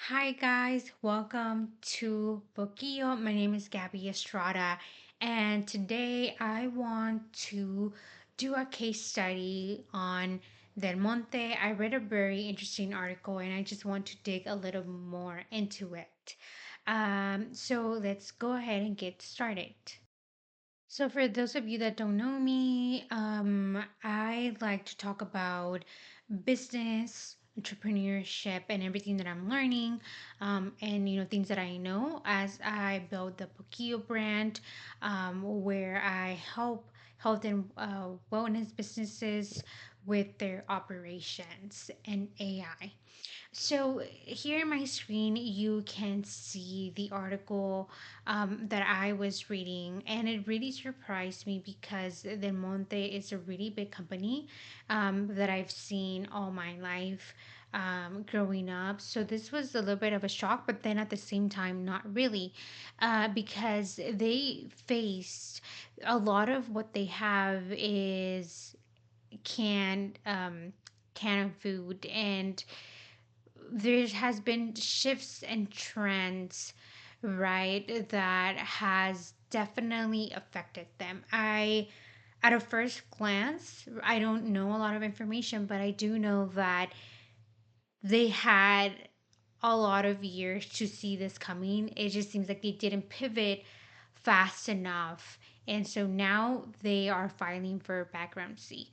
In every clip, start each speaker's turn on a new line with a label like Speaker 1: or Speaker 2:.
Speaker 1: Hi guys, welcome to Boquillo. My name is Gabby Estrada, and today I want to do a case study on Del Monte. I read a very interesting article and I just want to dig a little more into it. So let's go ahead and get started. So, for those of you that don't know me, I like to talk about business, entrepreneurship, and everything that I'm learning, and things that I know as I build the Poquillo brand, where I help health and wellness businesses with their operations and AI. So here in my screen, you can see the article that I was reading, and it really surprised me because Del Monte is a really big company that I've seen all my life growing up. So this was a little bit of a shock, but then at the same time, not really, because they faced a lot of what they have is canned canned food, and there has been shifts and trends, right, that has definitely affected them. At a first glance, I don't know a lot of information, but I do know that they had a lot of years to see this coming. It just seems like they didn't pivot fast enough. And so now they are filing for bankruptcy.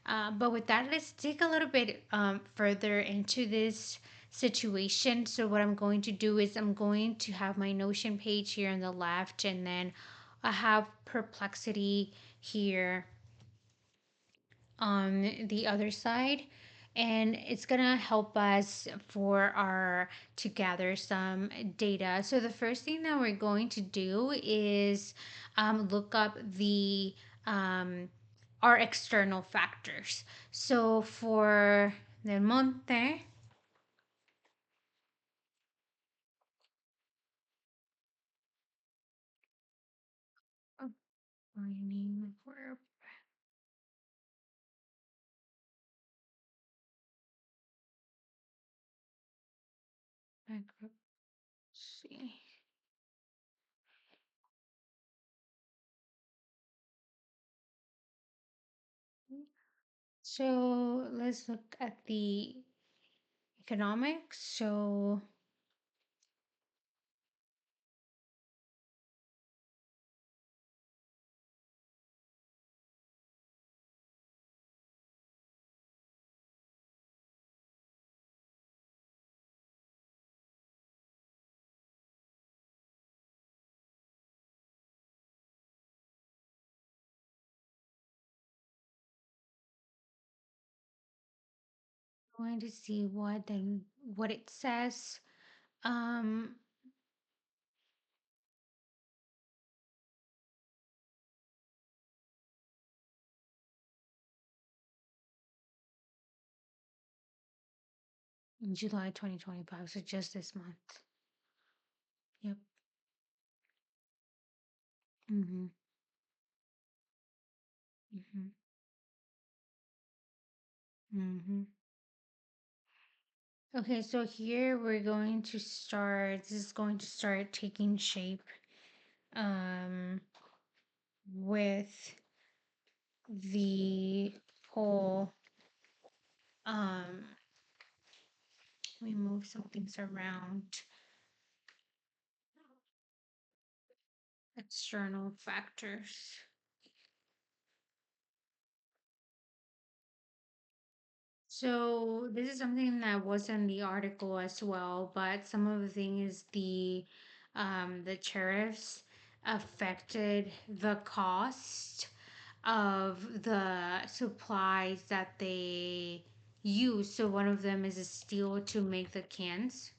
Speaker 1: But with that, let's dig a little bit further into this situation. So, what I'm going to do is I'm going to have my Notion page here on the left, and then I have Perplexity here on the other side, and it's gonna help us for our to gather some data. So the first thing that we're going to do is look up the um, our external factors. So for Del Monte, oh, mining for bankruptcy. So let's look at the economics. So going to see what it says. Um, in July 2025, so just this month. Yep. Mm-hmm. Mm-hmm. Mm-hmm. Okay, so here we're going to start. This is going to start taking shape um with the whole we move some things around, external factors. So this is something that was in the article as well, but some of the thing is the tariffs affected the cost of the supplies that they use. So one of them is a steel to make the cans.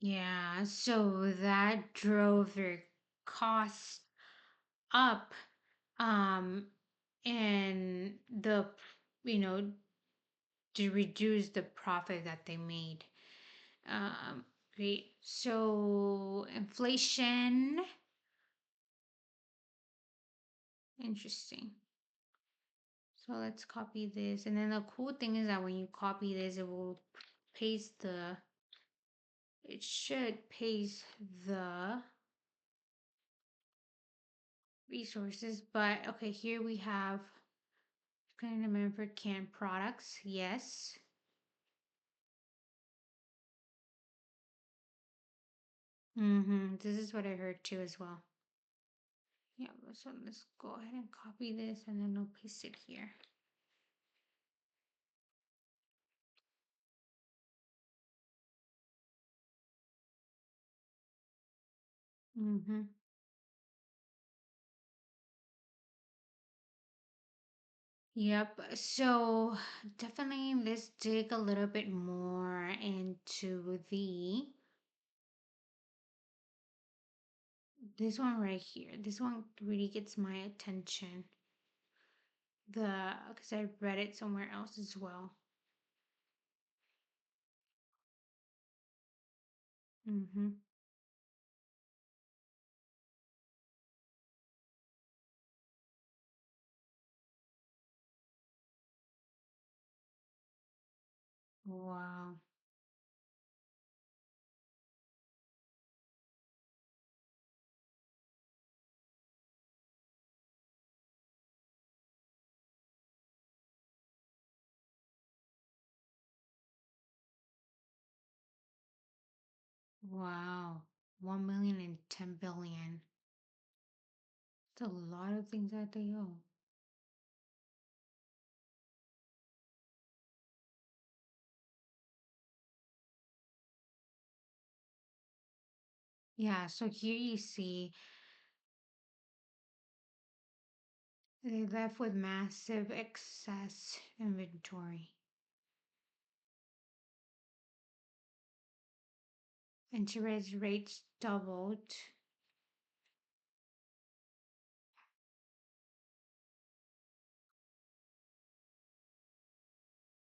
Speaker 1: Yeah, so that drove their cost up. Um, and the, you know, to reduce the profit that they made. Um, Great. So inflation, interesting. So let's copy this. And then the cool thing is that when you copy this, it will paste the, it should paste the resources. But okay, here we have kind of remember canned products. Yes. This is what I heard too as well. Yeah, so let's go ahead and copy this and then I'll paste it here. Mm-hmm. Yep. So definitely let's dig a little bit more into the this one right here. This one really gets my attention. The because I read it somewhere else as well. Mm-hmm. Wow. Wow. 1 million and 10 billion. It's a lot of things that they owe. Yeah, so here you see they left with massive excess inventory. Interest rates doubled.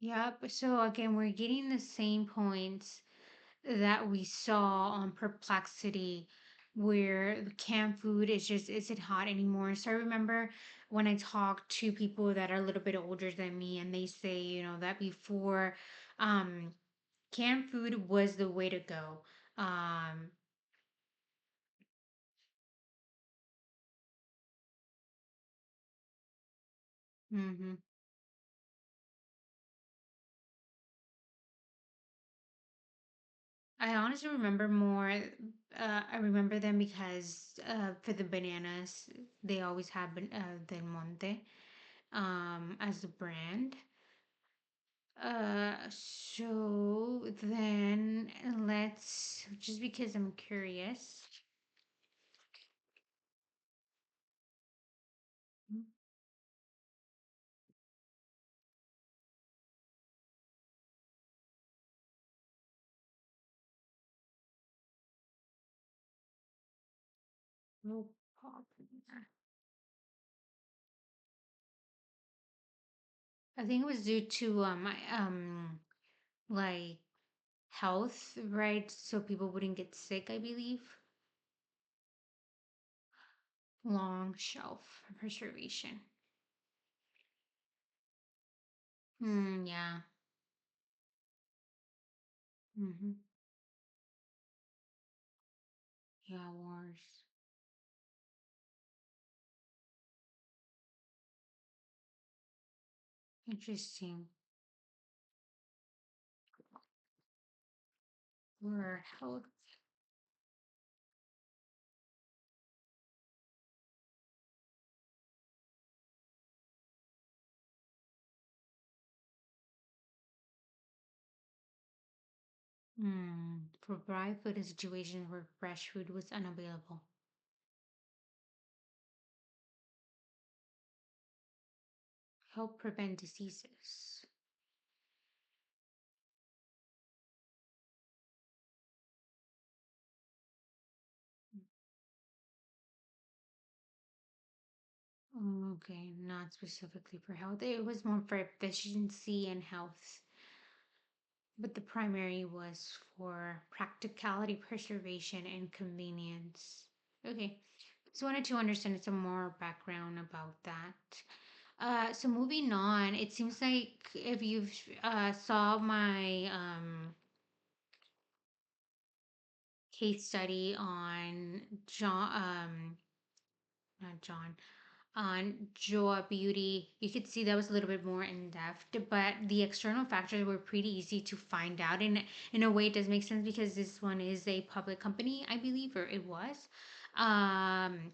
Speaker 1: Yep. So again, we're getting the same points that we saw on Perplexity, where the canned food is just isn't hot anymore. So I remember when I talked to people that are a little bit older than me, and they say, that before, um, canned food was the way to go. Um, mhm. I honestly remember more. I remember them because for the bananas, they always have the Monte as a brand. So then let's just because I'm curious. No popular. I think it was due to like health, right? So people wouldn't get sick, I believe. Long shelf preservation. Yeah. Mm-hmm. Yeah, wars. Interesting. War health. For dry food in situations where fresh food was unavailable. Help prevent diseases. Okay, not specifically for health. It was more for efficiency and health, but the primary was for practicality, preservation, and convenience. Okay, so wanted to understand some more background about that. So moving on, it seems like if you've saw my case study on not John, on Joa Beauty, you could see that was a little bit more in depth, but the external factors were pretty easy to find out. And in a way, it does make sense because this one is a public company, I believe, or it was. Um,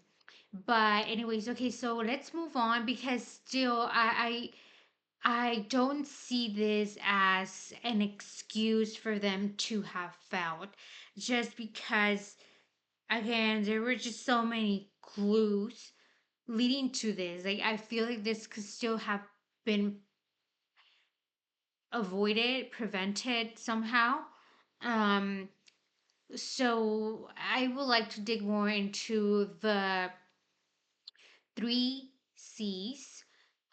Speaker 1: but anyways, okay, so let's move on because still, I don't see this as an excuse for them to have failed, just because again there were just so many clues leading to this. Like I feel like this could still have been avoided, prevented somehow. Um, so I would like to dig more into the three C's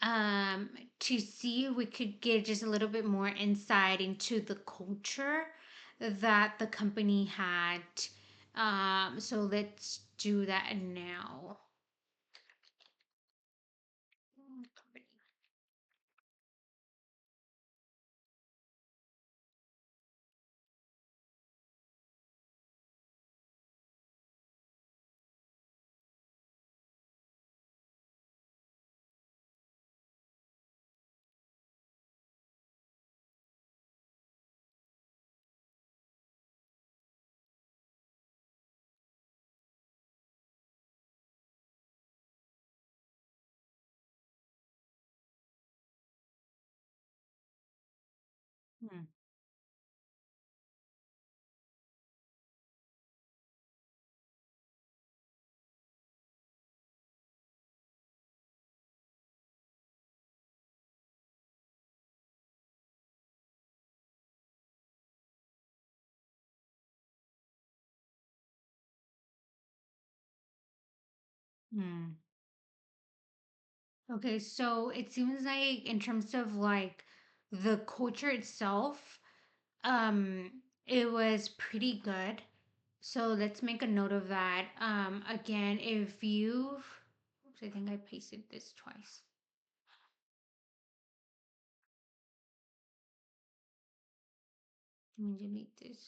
Speaker 1: um, to see if we could get just a little bit more insight into the culture that the company had. So let's do that now. Hmm. Hmm. Okay, so it seems like in terms of like the culture itself, um, it was pretty good. So let's make a note of that. Again, if you, oops, I think I pasted this twice. Let me delete this.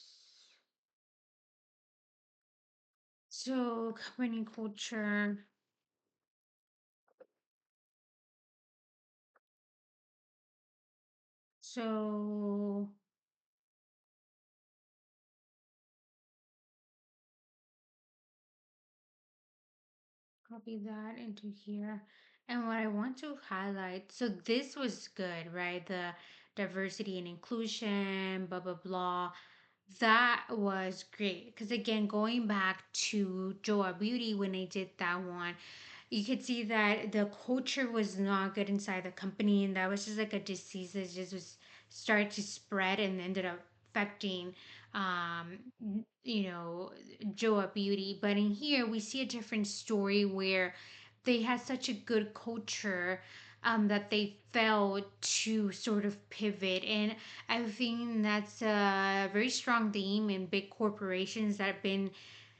Speaker 1: So company culture. So copy that into here. And what I want to highlight, so this was good, right? The diversity and inclusion, blah, blah, blah. That was great. Because again, going back to Joa Beauty, when they did that one, you could see that the culture was not good inside the company, and that was just like a disease that just was started to spread and ended up affecting um Joa Beauty. But in here we see a different story where they had such a good culture that they failed to sort of pivot. And I think that's a very strong theme in big corporations that have been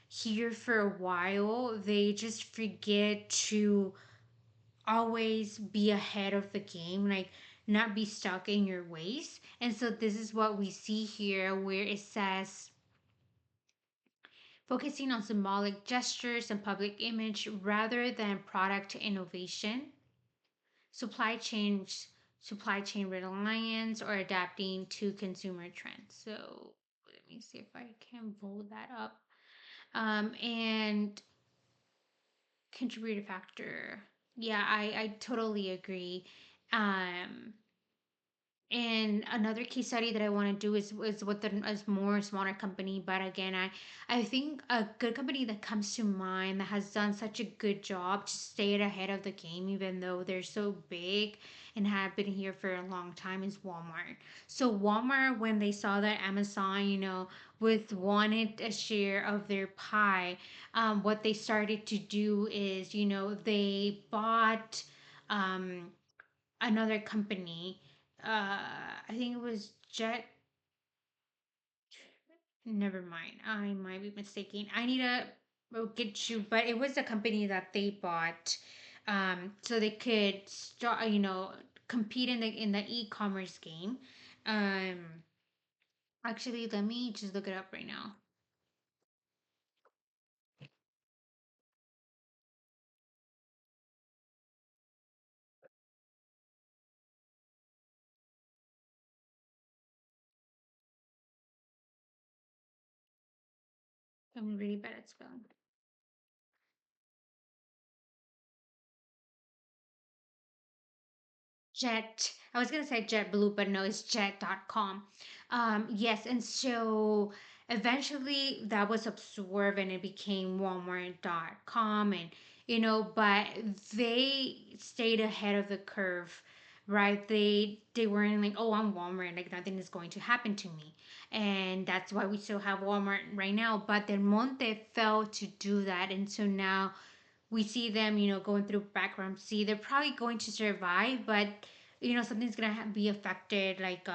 Speaker 1: here for a while. They just forget to always be ahead of the game, like not be stuck in your ways. And so this is what we see here where it says focusing on symbolic gestures and public image rather than product innovation, supply chain supply chain reliance, or adapting to consumer trends. So let me see if I can pull that up. And contributor factor. Yeah, I totally agree. Um, And another case study that I want to do is with a more smaller company. But again, I think a good company that comes to mind that has done such a good job to stay ahead of the game, even though they're so big and have been here for a long time, is Walmart. So Walmart, when they saw that Amazon, with wanted a share of their pie, what they started to do is, they bought. Um, Another company. I think it was Jet. Never mind. I might be mistaken. I need to get you, but it was a company that they bought, so they could start, compete in the e-commerce game. Um, Actually, let me just look it up right now. I'm really bad at spelling. Jet. I was gonna say JetBlue, but no, it's Jet.com. Yes, and so eventually that was absorbed and it became Walmart.com, and but they stayed ahead of the curve, right? They weren't like, oh, I'm Walmart, like nothing is going to happen to me, and that's why we still have Walmart right now. But then Monte failed to do that, and so now we see them, going through bankruptcy. They're probably going to survive, but something's gonna be affected, like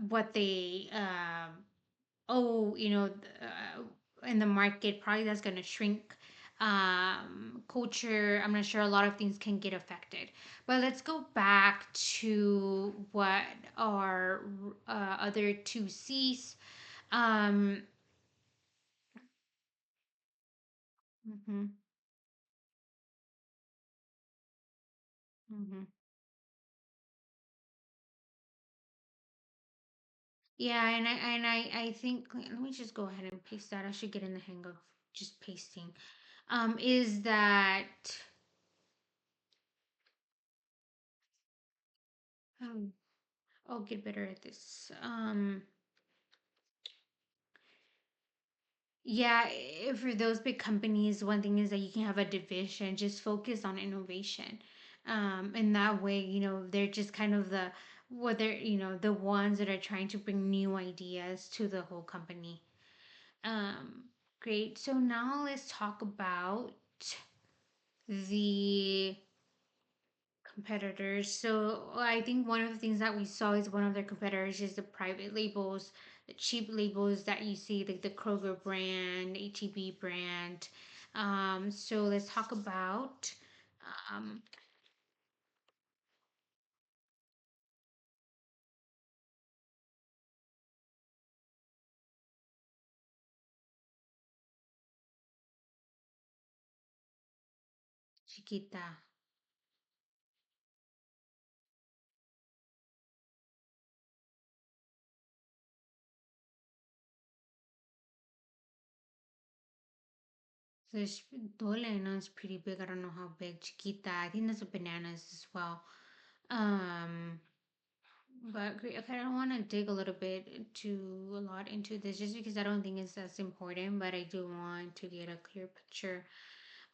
Speaker 1: what they oh, in the market. Probably that's gonna shrink. Culture. I'm not sure. A lot of things can get affected. But let's go back to what our other two C's. Um. Mhm. Mhm. Yeah, and I think, let me just go ahead and paste that. I should get in the hang of just pasting. Is that um I'll get better at this. Yeah, for those big companies, one thing is that you can have a division, just focus on innovation. And that way, they're just kind of the ones that are trying to bring new ideas to the whole company. Um, Great. So now let's talk about the competitors. So I think one of the things that we saw is one of their competitors is the private labels, the cheap labels that you see, like the Kroger brand, HEB brand. So let's talk about um, Chiquita. So it's Dole, I know it's pretty big. I don't know how big. Chiquita. I think that's a bananas as well. Um, But great. Okay, I don't want to dig a little bit into a lot into this just because I don't think it's as important, but I do want to get a clear picture.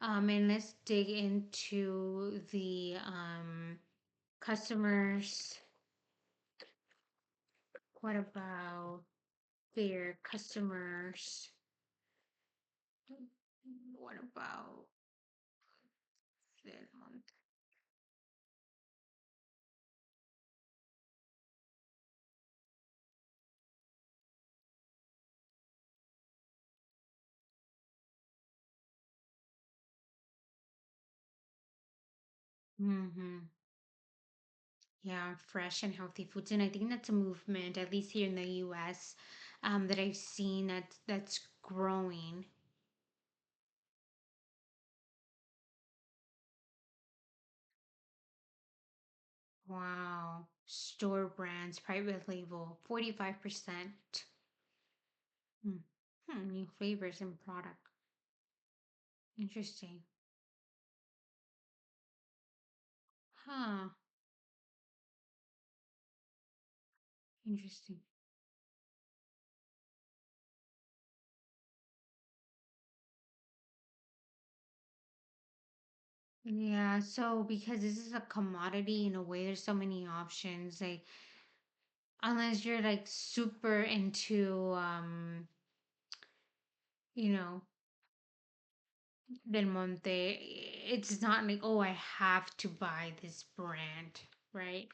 Speaker 1: And let's dig into the customers. What about their customers? What about the month? Mm-hmm. Yeah, fresh and healthy foods, and I think that's a movement, at least here in the U.S., that I've seen that's growing. Wow. Store brands, private label, 45%. Hmm. New flavors and product. Interesting. Huh. Interesting. Yeah, so because this is a commodity in a way, there's so many options. Like unless you're like super into you know, Del Monte, it's not like, oh, I have to buy this brand, right?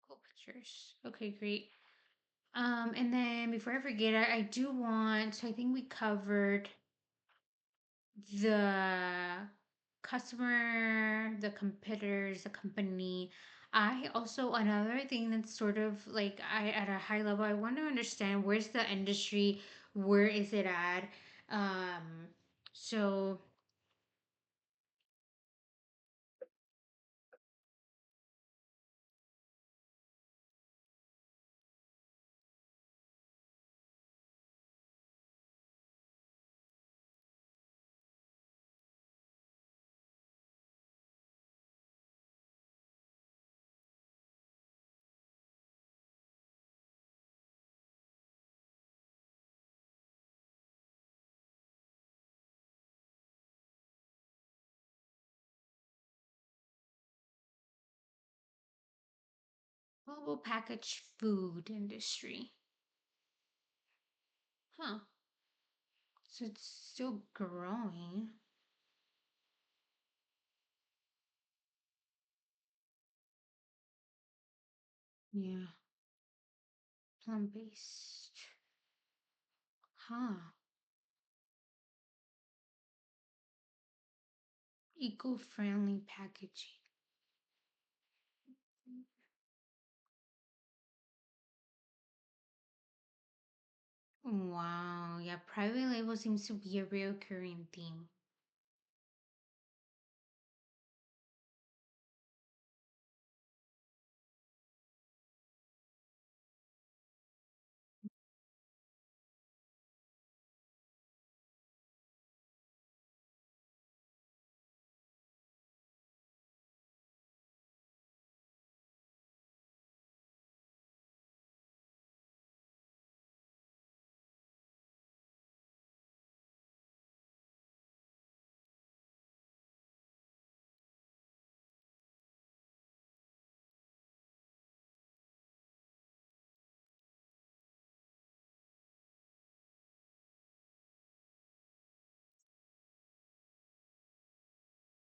Speaker 1: Cool pictures. Okay, great. And then before I forget, I do want, so I think we covered the customer, the competitors, the company. I also, another thing that's sort of like I at a high level, I want to understand where's the industry, where is it at? Um, so global packaged food industry. Huh. So it's still growing. Yeah. Plant-based. Huh. Eco-friendly packaging. Wow. Yeah, private label seems to be a recurring theme.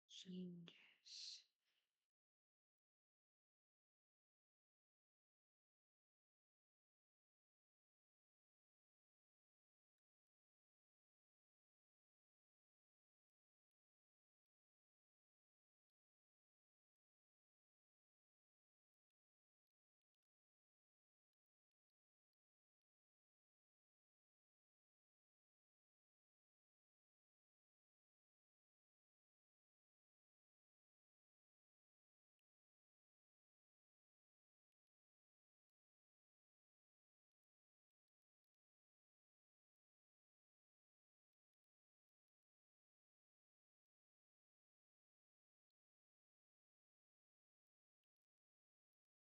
Speaker 1: Changes.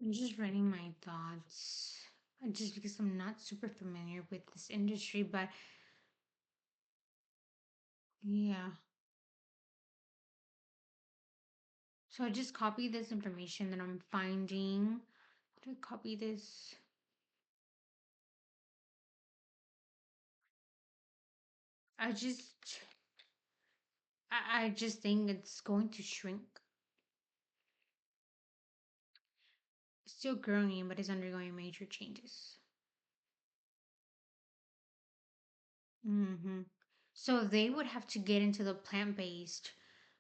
Speaker 1: I'm just writing my thoughts. Just because I'm not super familiar with this industry, but yeah. So I just copy this information that I'm finding. How do I copy this? I just I just think it's going to shrink. It's still growing, but it's undergoing major changes. Mm-hmm. So they would have to get into the plant-based,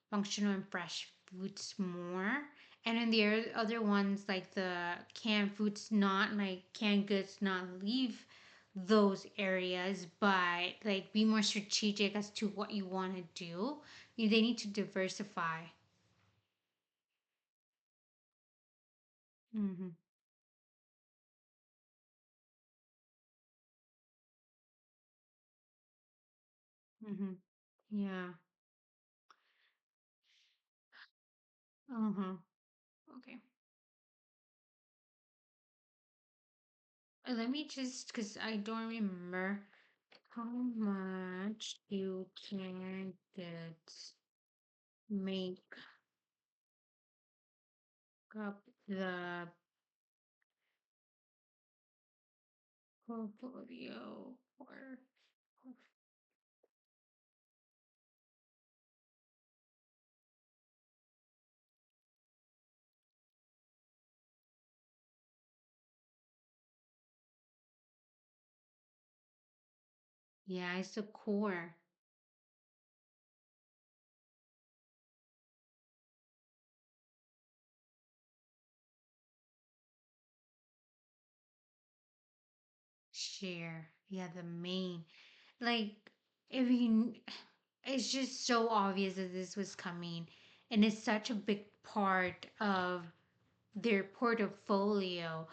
Speaker 1: functional, and fresh foods more. And then the other ones, like the canned foods, not like canned goods, not leave those areas, but like be more strategic as to what you want to do. They need to diversify. Mm-hmm. Mm-hmm. Yeah. Uh-huh. Okay. Let me just, because I don't remember how much you can get make up the portfolio or yeah, it's the core. Share. Yeah, the main. Like, if you, it's just so obvious that this was coming, and it's such a big part of their portfolio.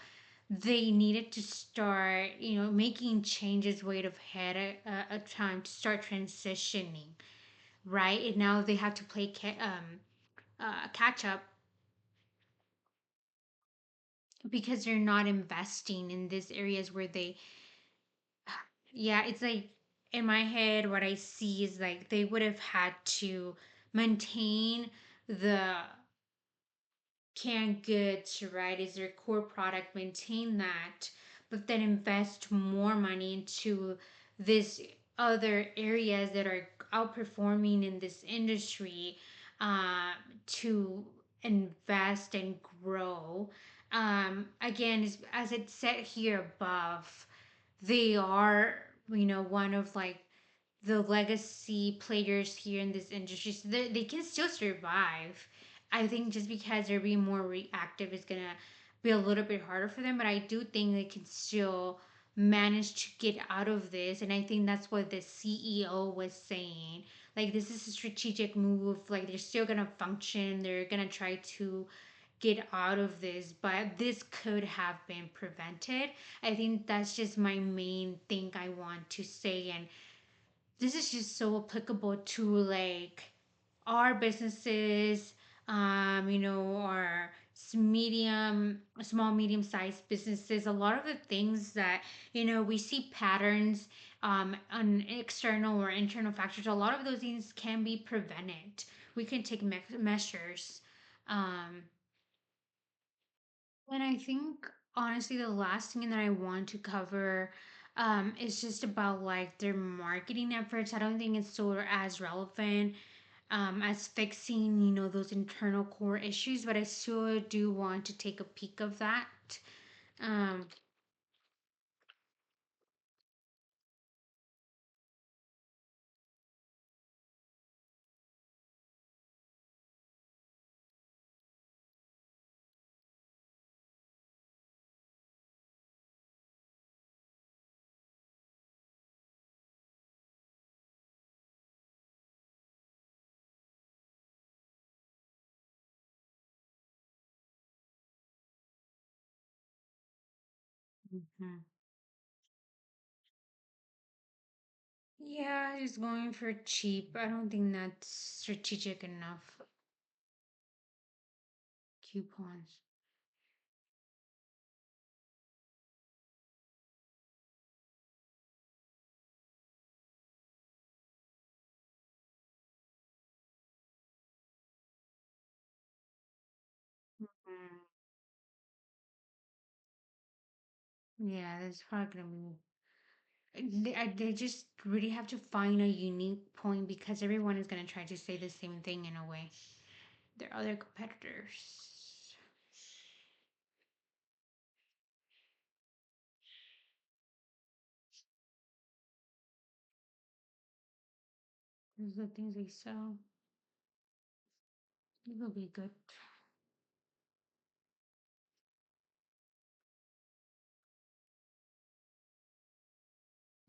Speaker 1: They needed to start, making changes way ahead a time to start transitioning, right? And now they have to play catch up because they're not investing in these areas where they, yeah, it's like in my head, what I see is like they would have had to maintain the canned goods, right, is their core product, maintain that, but then invest more money into this other areas that are outperforming in this industry, uh, to invest and grow. Again, as it said here above, they are, one of like the legacy players here in this industry, so they can still survive. I think just because they're being more reactive is gonna be a little bit harder for them, but I do think they can still manage to get out of this. And I think that's what the CEO was saying. Like, this is a strategic move. Like, they're still gonna function. They're gonna try to get out of this, but this could have been prevented. I think that's just my main thing I want to say. And this is just so applicable to like our businesses, our small medium sized businesses. A lot of the things that, we see patterns on external or internal factors. A lot of those things can be prevented. We can take measures. um and I think honestly, the last thing that I want to cover is just about like their marketing efforts. I don't think it's so as relevant as fixing, those internal core issues, but I still do want to take a peek of that. Um, mhm. Yeah, just going for cheap. I don't think that's strategic enough. Coupons. Mm. Yeah, that's probably gonna be. They just really have to find a unique point because everyone is going to try to say the same thing in a way. Their other competitors. Those are the things they sell. It will be good.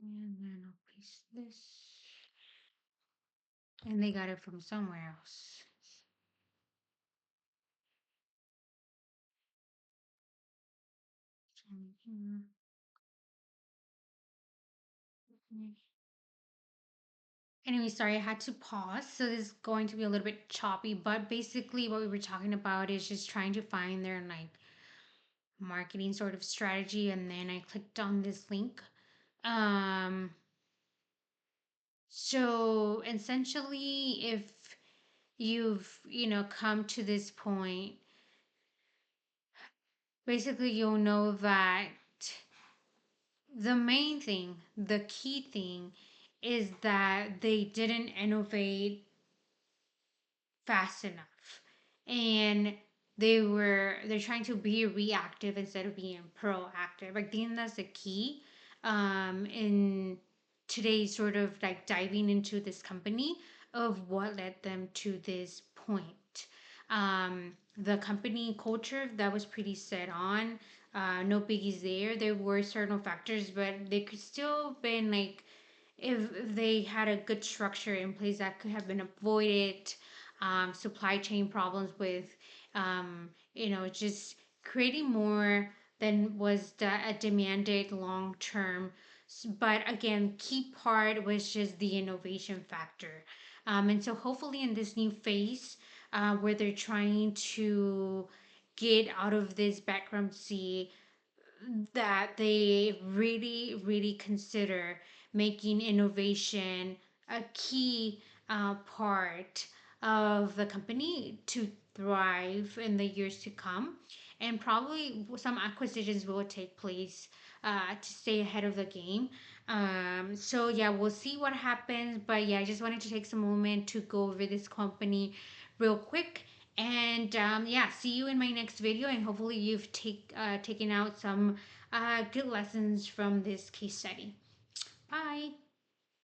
Speaker 1: And then I'll paste this. And they got it from somewhere else. From here. Anyway, sorry, I had to pause. So this is going to be a little bit choppy, but basically what we were talking about is just trying to find their like marketing sort of strategy, and then I clicked on this link. Um, so essentially, if you've come to this point, basically you'll know that the main thing, the key thing, is that they didn't innovate fast enough, and they're trying to be reactive instead of being proactive. I think that's the key in today's sort of like diving into this company of what led them to this point. The company culture that was pretty set on, no biggies there. There were certain factors, but they could still been like, if they had a good structure in place, that could have been avoided. Supply chain problems with, just creating more than was demanded long term. But again, key part was just the innovation factor. And so hopefully in this new phase, where they're trying to get out of this bankruptcy, that they really, really consider making innovation a key part of the company to thrive in the years to come. And probably some acquisitions will take place to stay ahead of the game. So, yeah, we'll see what happens. But yeah, I just wanted to take some moment to go over this company real quick. And yeah, see you in my next video. And hopefully, you've taken out some good lessons from this case study. Bye.